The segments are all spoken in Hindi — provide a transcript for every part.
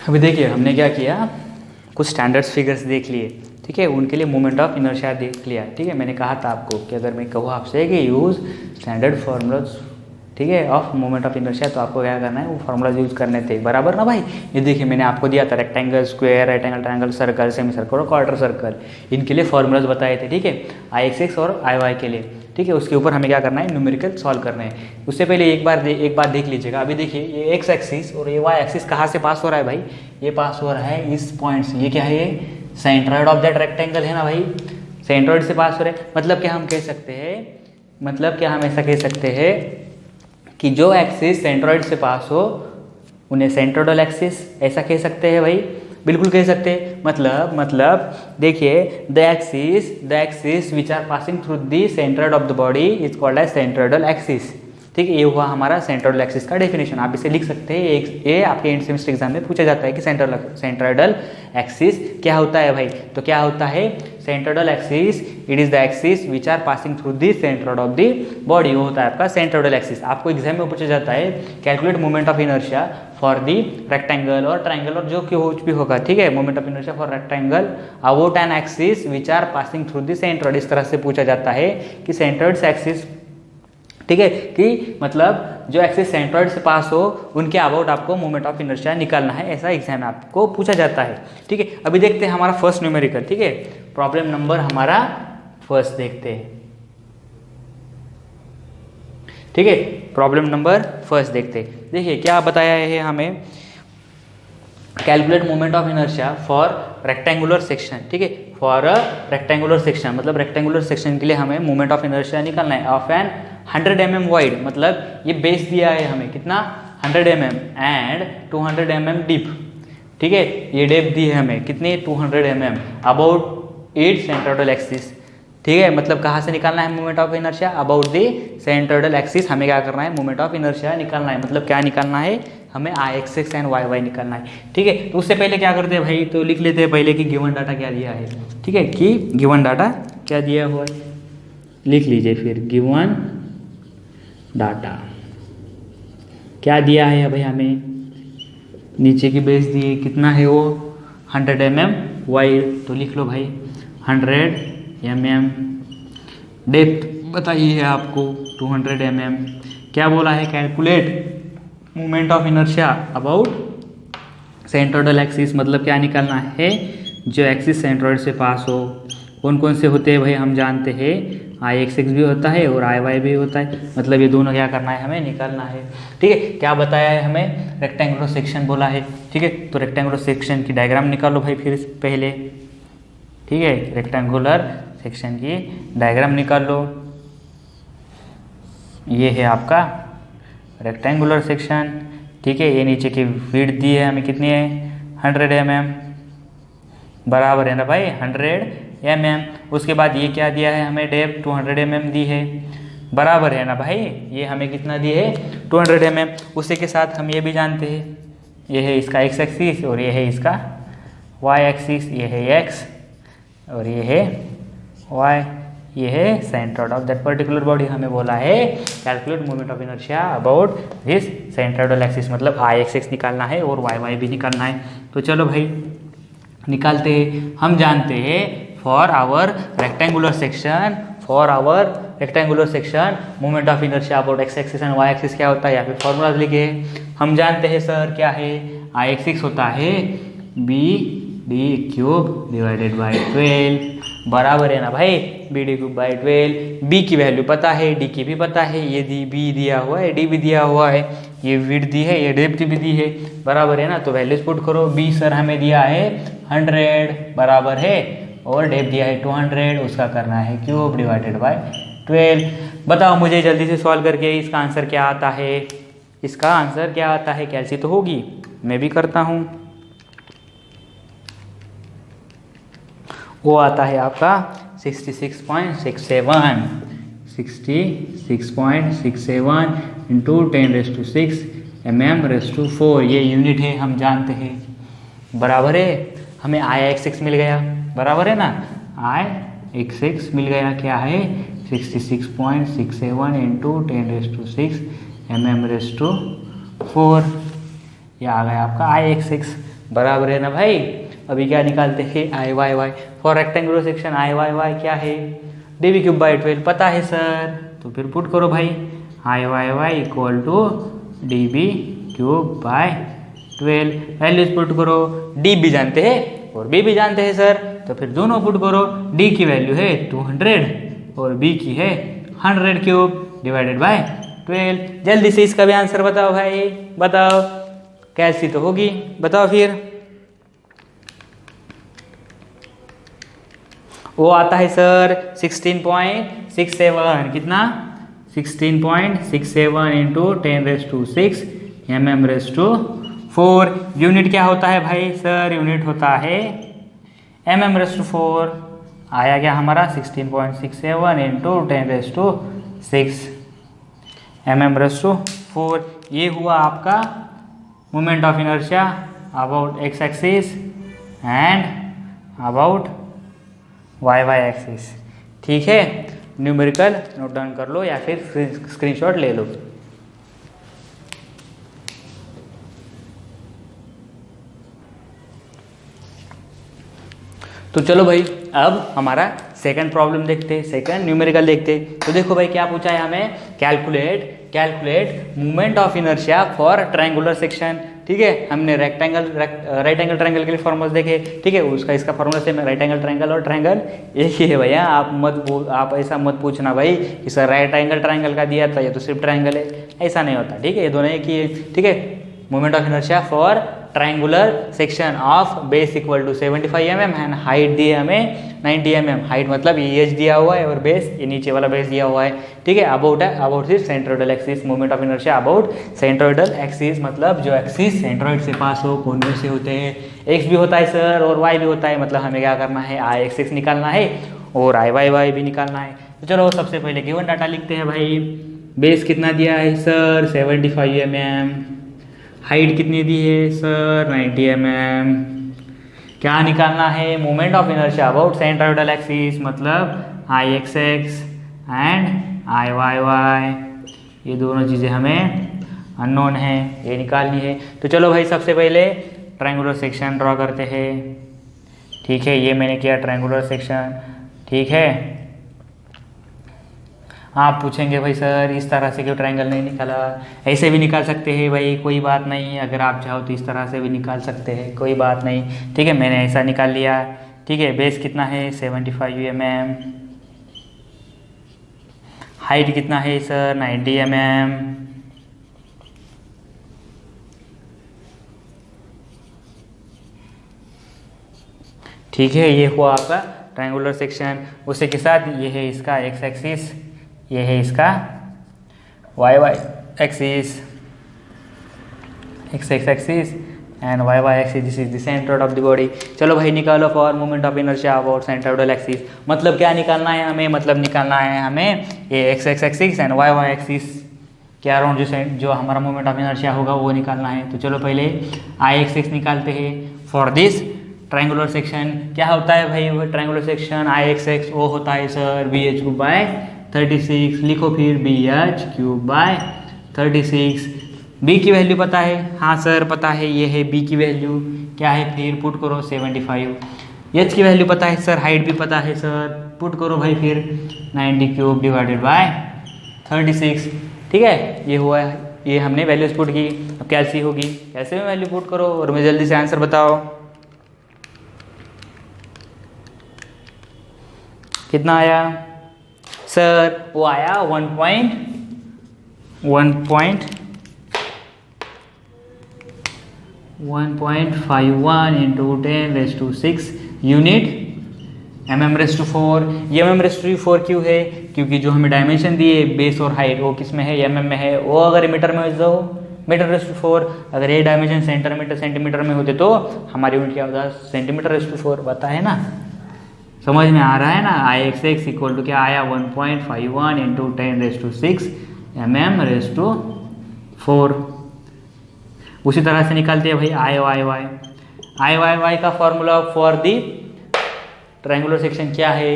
अभी देखिए हमने क्या किया, कुछ स्टैंडर्ड्स फिगर्स देख लिए, ठीक है, उनके लिए मोमेंट ऑफ इनर्शिया देख लिया, ठीक है। मैंने कहा था आपको कि अगर मैं कहूँ आपसे कि यूज़ स्टैंडर्ड फार्मूलाज, ठीक है, ऑफ मोमेंट ऑफ इनर्शिया, तो आपको क्या करना है, वो फार्मूलाज यूज़ करने थे, बराबर ना भाई। ये देखिए मैंने आपको दिया था rectangle, square, right angle triangle, circle, semi circle और क्वार्टर सर्कल, इनके लिए फार्मूलाज बताए थे, ठीक है, IX और IY के लिए, ठीक है। उसके ऊपर हमें क्या करना है, न्यूमेरिकल सॉल्व करना है। उससे पहले एक बात देख लीजिएगा। अभी देखिए ये एक्स एक्सिस और ये वाई एक्सिस कहाँ से पास हो रहा है भाई, ये पास हो रहा है इस पॉइंट से। ये क्या है, ये सेंट्रॉइड ऑफ दैट रेक्टेंगल है ना भाई, सेंट्रॉइड से पास हो रहे हैं। मतलब क्या हम कह सकते हैं, मतलब क्या हम ऐसा कह सकते हैं कि जो एक्सिस सेंट्रॉइड से पास हो उन्हें सेंट्रोइडल एक्सिस ऐसा कह सकते हैं भाई, बिल्कुल कह सकते हैं। मतलब देखिए the axis which are passing through the centroid of the body is called as centroidal axis, ठीक है। ये हुआ हमारा सेंट्रोइडल एक्सिस का डेफिनेशन। आप इसे लिख सकते हैं, ये आपके एंड सेमेस्टर एग्जाम में पूछा जाता है कि सेंट्रोइडल एक्सिस क्या होता है भाई। तो क्या होता है centroidal axis, it is the axis which are passing through the centroid of the body, वो होता है आपका सेंट्रोइडल एक्सिस। आपको एग्जाम में पूछा जाता है calculate moment of inertia for the rectangle और ट्रायंगल और जो कुछ भी होगा, ठीक है, moment of inertia for rectangle about an axis which are passing through the centroid. इस तरह से पूछा जाता है कि सेंट्रोइड एक्सिस, ठीक है, कि मतलब जो एक्सिस सेंट्रॉइड से पास हो उनके अबाउट आपको मोमेंट ऑफ इनर्शिया निकालना है, ऐसा एग्जाम में आपको पूछा जाता है, ठीक है। अभी देखते हैं हमारा फर्स्ट न्यूमेरिकल, ठीक है, प्रॉब्लम नंबर हमारा फर्स्ट देखते हैं, ठीक है, प्रॉब्लम नंबर फर्स्ट देखते हैं। देखिए क्या बताया है हमें, calculate moment of inertia for rectangular section, ठीक है, फॉर अ रेक्टेंगुलर सेक्शन, मतलब रेक्टेंगुलर सेक्शन के लिए हमें मोमेंट ऑफ इनर्शिया निकालना है ऑफ एन 100 mm वाइड, मतलब ये बेस दिया है हमें कितना 100 mm एंड 200 mm डीप, ठीक है, ये डेप्थ दी है हमें कितनी 200 mm अबाउट 8 सेंट्रोइडल एक्सिस, ठीक है। मतलब कहाँ से निकालना है moment of inertia, about the centroidal axis हमें क्या करना है, मोमेंट ऑफ इनर्शिया निकालना है। मतलब क्या निकालना है हमें, IX एंड YY निकालना है, ठीक है। तो उससे पहले क्या करते हैं भाई, तो लिख लेते हैं पहले कि गिवन डाटा क्या दिया है, ठीक है, कि गिवन डाटा क्या दिया हुआ है, लिख लीजिए फिर गिवन डाटा क्या दिया है भाई हमें, नीचे की बेस दी है कितना है वो 100 mm वाइड, तो लिख लो भाई 100 mm, डेप्थ बताइए है आपको 200 mm। क्या बोला है, calculate moment of inertia about centroidal axis, मतलब क्या निकालना है, जो एक्सिस सेंट्रोइड से पास हो। कौन कौन से होते हैं भाई, हम जानते हैं IX भी होता है और IY भी होता है, मतलब ये दोनों क्या करना है हमें निकालना है, ठीक है। क्या बताया है हमें, रेक्टेंगुलर सेक्शन बोला है, ठीक है। तो रेक्टेंगुलर सेक्शन की डायग्राम निकालो भाई फिर पहले, ठीक है, रेक्टेंगुलर सेक्शन की डायग्राम निकाल लो। ये है आपका रेक्टेंगुलर सेक्शन, ठीक है। ये नीचे की विड्थ दी है हमें कितनी है 100 mm, बराबर है ना भाई 100 mm। उसके बाद ये क्या दिया है हमें, डेप्थ 200 mm दी है, बराबर है ना भाई, ये हमें कितना दी है 200 mm। उसी के साथ हम ये भी जानते हैं, ये है इसका X एक्सिस और ये है इसका Y एक्सिस, ये है X और ये है Y, ये है centroid of that particular body. हमें बोला है calculate moment of inertia about this centroidal axis, मतलब IX निकालना है और YY भी निकालना है। तो चलो भाई निकालते हैं। हम जानते हैं for our rectangular section moment of inertia about X axis and Y axis क्या होता है, यहाँ पे फॉर्मूला लिखे हम जानते हैं सर, क्या है IX होता है BD³ डिवाइडेड बाई 12, बराबर है ना भाई BD³ बाई 12। B की वैल्यू पता है, D की भी पता है, ये B दिया हुआ है, D भी दिया हुआ है, ये विड्थ दी है, ये डेप्थ भी दी है, बराबर है ना। तो वैल्यूज पुट करो, B सर हमें दिया है 100 बराबर है और डेप्थ दिया है 200, उसका करना है क्यूब डिवाइडेड बाई 12। बताओ मुझे जल्दी से सॉल्व करके इसका आंसर क्या आता है, इसका आंसर क्या आता है, कैलसी तो होगी, मैं भी करता हूँ। वो आता है आपका 66.67 इंटू 10⁶ mm⁴, ये यूनिट है हम जानते हैं, बराबर है। हमें IX मिल गया, बराबर है ना, IX मिल गया, क्या है 66.67 इंटू 10⁶ mm⁴, ये आ गया आपका IX। बराबर है ना भाई। अभी क्या निकालते हैं, I Y Y. For rectangular section I Y Y क्या है, डी क्यूब बाई 12 पता है सर, तो फिर पुट करो भाई, I Y Y equal to D cube by 12। Values put करो, डी भी जानते हैं और बी भी जानते हैं सर, तो फिर दोनों पुट करो। डी की वैल्यू है 200 और बी की है 100 क्यूब डिवाइडेड बाय 12। जल्दी से इसका भी आंसर बताओ भाई, बताओ, कैसी तो होगी, बताओ फिर। वो आता है सर 16.67, कितना, 16.67 इंटू 10⁻⁶ mm⁻⁴। यूनिट क्या होता है भाई सर, यूनिट होता है mm⁻⁴। आया क्या हमारा 16.67 इंटू 10⁻⁶ mm⁻⁴। ये हुआ आपका moment of inertia about x axis and about y axis. ठीक है, न्यूमेरिकल नोट डाउन कर लो या फिर स्क्रीनशॉट ले लो। तो चलो भाई, अब हमारा सेकंड प्रॉब्लम देखते हैं, सेकंड न्यूमेरिकल देखते हैं। तो देखो भाई क्या पूछा है हमें, calculate moment of inertia for triangular section. ठीक है, हमने राइट एंगल ट्रायंगल के लिए फॉर्मूला देखे। ठीक है, उसका इसका फॉर्मूला सेम है, राइट एंगल ट्रायंगल और ट्रायंगल एक ही है भैया। आप ऐसा मत पूछना भाई कि सर राइट एंगल ट्रायंगल का दिया था या तो सिर्फ ट्रायंगल है, ऐसा नहीं होता। ठीक है, ये दोनों एक ही है। ठीक है, moment of inertia for triangular section of base equal to 75 mm and height दी है हमें 90 mm। हाइट मतलब ये एच दिया हुआ है और बेस ये नीचे वाला बेस दिया हुआ है। ठीक है, अबाउट सिर्फ centroidal axis. Moment of inertia about centroidal axis मतलब जो एक्सिस सेंट्रोइड से पास हो, कौन में से होते हैं, एक्स भी होता है सर और वाई भी होता है। मतलब हमें क्या करना है, आई एक्स निकालना है और आई वाई वाई भी निकालना है। तो चलो सबसे पहले गिवन डाटा लिखते हैं भाई। बेस कितना दिया है सर 75 mm, हाइट कितनी दी है सर 90 mm। क्या निकालना है, moment of inertia about centroidal axis मतलब I X and I Y Y. ये दोनों चीज़ें हमें अननोन है, ये निकालनी है। तो चलो भाई सबसे पहले ट्रायंगुलर सेक्शन ड्रॉ करते हैं। ठीक है, ये मैंने किया ट्रायंगुलर सेक्शन। ठीक है, आप पूछेंगे भाई सर इस तरह से क्यों ट्रायंगल नहीं निकाला, ऐसे भी निकाल सकते हैं भाई, कोई बात नहीं। अगर आप चाहो तो इस तरह से भी निकाल सकते हैं, कोई बात नहीं। ठीक है, मैंने ऐसा निकाल लिया। ठीक है, बेस कितना है 75 mm, हाइट कितना है सर 90 mm। ठीक है, ये हुआ आपका ट्रायंगुलर सेक्शन। उसी के साथ ये है इसका एक्स एक्सिस, ये है इसका Y axis, X axis and Y axis. This is the centroid of the body. चलो भाई निकालो for moment of inertia about centroidal axis. मतलब क्या निकालना है हमें, मतलब निकालना है हमें ये X axis and Y axis के अराउंड जो हमारा मोमेंट ऑफ इनर्शिया होगा वो निकालना है। तो चलो पहले आई एक्सिस निकालते हैं फॉर दिस ट्रायंगुलर सेक्शन। क्या होता है भाई वो ट्रायंगुलर सेक्शन, आई एक्स वो होता है sir B H cube by 36। लिखो फिर B H cube by 36। B की वैल्यू पता है, हाँ सर पता है, ये है बी की वैल्यू। क्या है फिर पुट करो 75। एच की वैल्यू पता है सर, हाइट भी पता है सर, पुट करो भाई फिर 90 क्यूब डिवाइडेड बाय 36। ठीक है, ये हुआ है, ये हमने वैल्यूज पुट की। अब कैसी होगी, कैसे में वैल्यू पुट करो और मुझे जल्दी से आंसर बताओ कितना आया सर। वो आया 1.51 इंटू 10⁻⁶ यूनिट mm⁻⁴। ये mm⁻⁴ क्यों है, क्योंकि जो हमें डायमेंशन दिए बेस और हाइट वो किस में है, mm में है। वो अगर मीटर में हो मीटर⁻⁴, अगर ये डायमेंशन सेंटीमीटर में होते तो हमारी यूनिट क्या होता है सेंटीमीटर⁴। पता है ना, समझ में आ रहा है ना। आई एक्स एक्स इक्वल टू क्या आया 1.51 इंटू 10⁻⁶ mm⁻⁴। उसी तरह से निकालते हैं भाई आई वाई वाई का formula for the triangular section क्या है,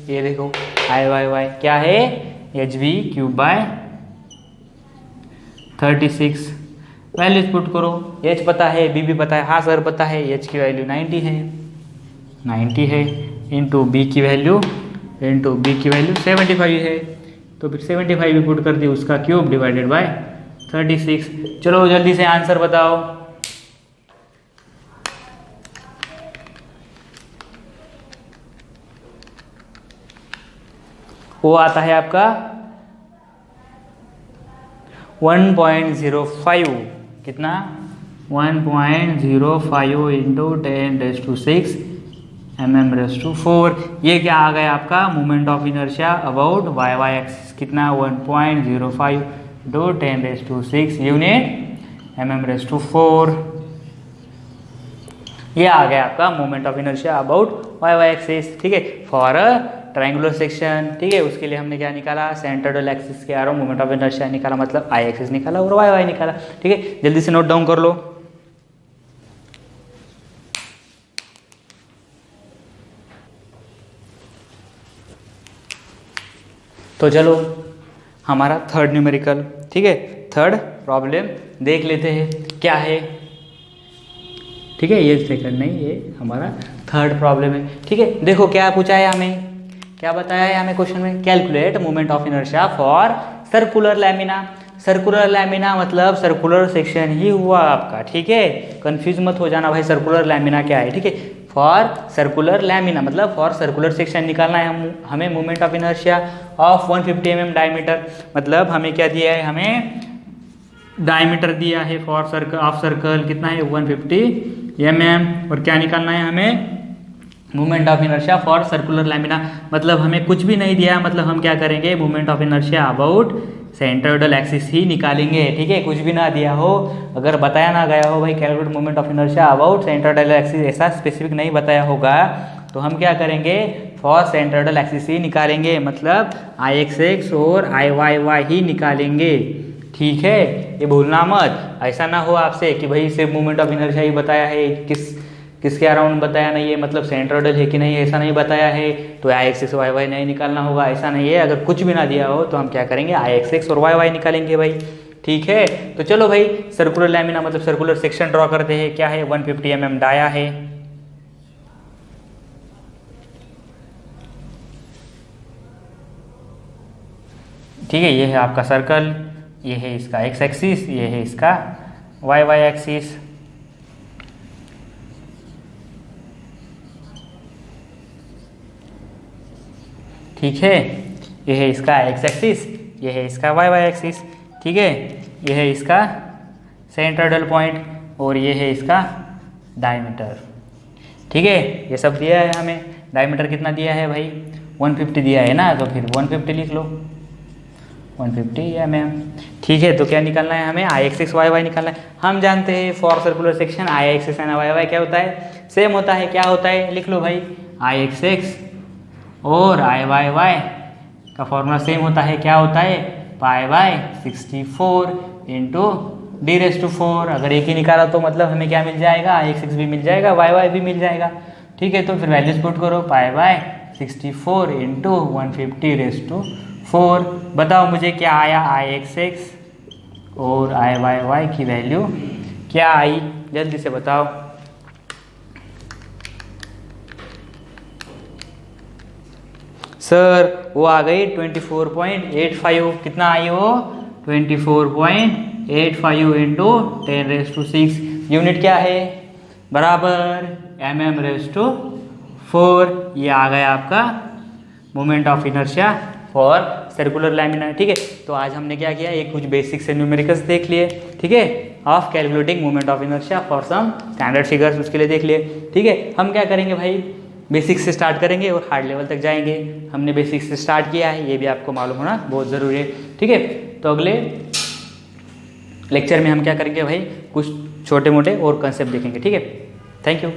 ये देखो आई वाई क्या है H we cube by 36 values put करो, एच पता है, बी भी पता है, हाँ सर पता है, एच की वैल्यू 90 है, इंटू बी की वैल्यू 75 है, तो फिर 75 भी पुट कर दिए, उसका क्यूब डिवाइडेड बाय 36। चलो जल्दी से आंसर बताओ। वो आता है आपका 1.05, कितना 1.05 इंटू 10⁻⁶ mm⁴। ये क्या आ गया आपका moment of inertia about Y Y axis, कितना 1.05 इंटू 10⁻⁶ यूनिट mm⁴। ये आ गया आपका moment of inertia about Y Y axis. ठीक है, फॉर अ ट्रायंगुलर सेक्शन। ठीक है, उसके लिए हमने क्या निकाला, सेंट्रोइडल एक्सिस के अराउंड मोमेंट ऑफ इनर्शिया निकाला, मतलब आई एक्सिस निकाला और वाई वाई निकाला। ठीक है, जल्दी से नोट डाउन कर लो। तो चलो हमारा थर्ड न्यूमेरिकल, ठीक है, थर्ड प्रॉब्लम देख लेते हैं क्या है। ठीक है, ये सेकंड नहीं, ये हमारा थर्ड प्रॉब्लम है। ठीक है, देखो क्या पूछा है हमें, क्या बताया है हमें क्वेश्चन में, calculate moment of inertia for circular lamina. Circular lamina मतलब सर्कुलर सेक्शन ही हुआ आपका। ठीक है, कंफ्यूज मत हो जाना भाई, सर्कुलर लैमिना क्या है। ठीक है, फॉर सर्कुलर लैमिना मतलब फॉर सर्कुलर सेक्शन निकालना है हमें moment of inertia of 150 mm diameter. मतलब हमें क्या दिया है, हमें डायमीटर दिया है फॉर सर्कल ऑफ सर्कल, कितना है 150 mm, और क्या निकालना है हमें moment of inertia for circular lamina. मतलब हमें कुछ भी नहीं दिया, मतलब हम क्या करेंगे, moment of inertia about centroidal axis ही निकालेंगे। ठीक है, कुछ भी ना दिया हो, अगर बताया ना गया हो भाई calculate moment of inertia about centroidal axis, ऐसा स्पेसिफिक नहीं बताया होगा, तो हम क्या करेंगे, फॉर सेंट्रोइडल एक्सिस ही निकालेंगे, मतलब आई एक्स एक्स और आई वाई वाई ही निकालेंगे। ठीक है, ये भूलना मत, ऐसा ना हो आपसे कि भाई सिर्फ मोमेंट ऑफ इनर्शिया ही बताया है, किसके अराउंड बताया नहीं है, मतलब सेंट्रोइडल है कि नहीं ऐसा नहीं बताया है, तो आई एक्स एक्स वाई वाई नहीं निकालना होगा, ऐसा नहीं है। अगर कुछ भी ना दिया हो तो हम क्या करेंगे, आई एक्स एक्स और वाई वाई निकालेंगे भाई। ठीक है, तो चलो भाई सर्कुलर लैमिना मतलब सर्कुलर सेक्शन ड्रॉ करते हैं। क्या है, 150 mm डाया है। ठीक है, ये है आपका सर्कल, ये है इसका एक्स एक्सिस, ये है इसका वाई वाई एक्सिस। ठीक है, ये है इसका एक्स एक्सिस, ये है इसका वाई वाई एक्सिस। ठीक है, ये है इसका सेंट्रोइडल पॉइंट और ये है इसका डायमीटर। ठीक है, ये सब दिया है हमें। डायमीटर कितना दिया है भाई, 150 दिया है ना, तो फिर 150 लिख लो, 150 mm। ठीक है, तो क्या निकालना है हमें, I X X Y Y निकालना है। हम जानते हैं for circular section I X X and Y Y क्या होता है, सेम होता है। क्या होता है, लिख लो भाई, आई एक्स एक्स और आई वाई वाई का फॉर्मूला सेम होता है। क्या होता है, पाई बाय 64 इंटू d⁴। अगर एक ही निकाला तो मतलब हमें क्या मिल जाएगा, आई एक्स एक्स भी मिल जाएगा, वाई वाई भी मिल जाएगा। ठीक है, तो फिर वैल्यूज पुट करो, पाई बाय 64 इंटू 150⁴। बताओ मुझे क्या आया, आई एक्स एक्स और आई वाई वाई की वैल्यू क्या आई, जल्दी से बताओ। सर वो आ गई 24.85, कितना आई वो 24.85 इंटू 10⁻⁶। यूनिट क्या है, बराबर mm⁴। ये आ गया आपका moment of inertia for circular lamina. ठीक है, तो आज हमने क्या किया, एक कुछ बेसिक से न्यूमेरिकल्स देख लिए। ठीक है, of calculating moment of inertia for some standard figures, उसके लिए देख लिए। ठीक है, हम क्या करेंगे भाई, बेसिक से स्टार्ट करेंगे और हार्ड लेवल तक जाएंगे। हमने बेसिक से स्टार्ट किया है, ये भी आपको मालूम होना बहुत ज़रूरी है। ठीक है, तो अगले लेक्चर में हम क्या करेंगे भाई, कुछ छोटे मोटे और कंसेप्ट देखेंगे। ठीक है, थैंक यू।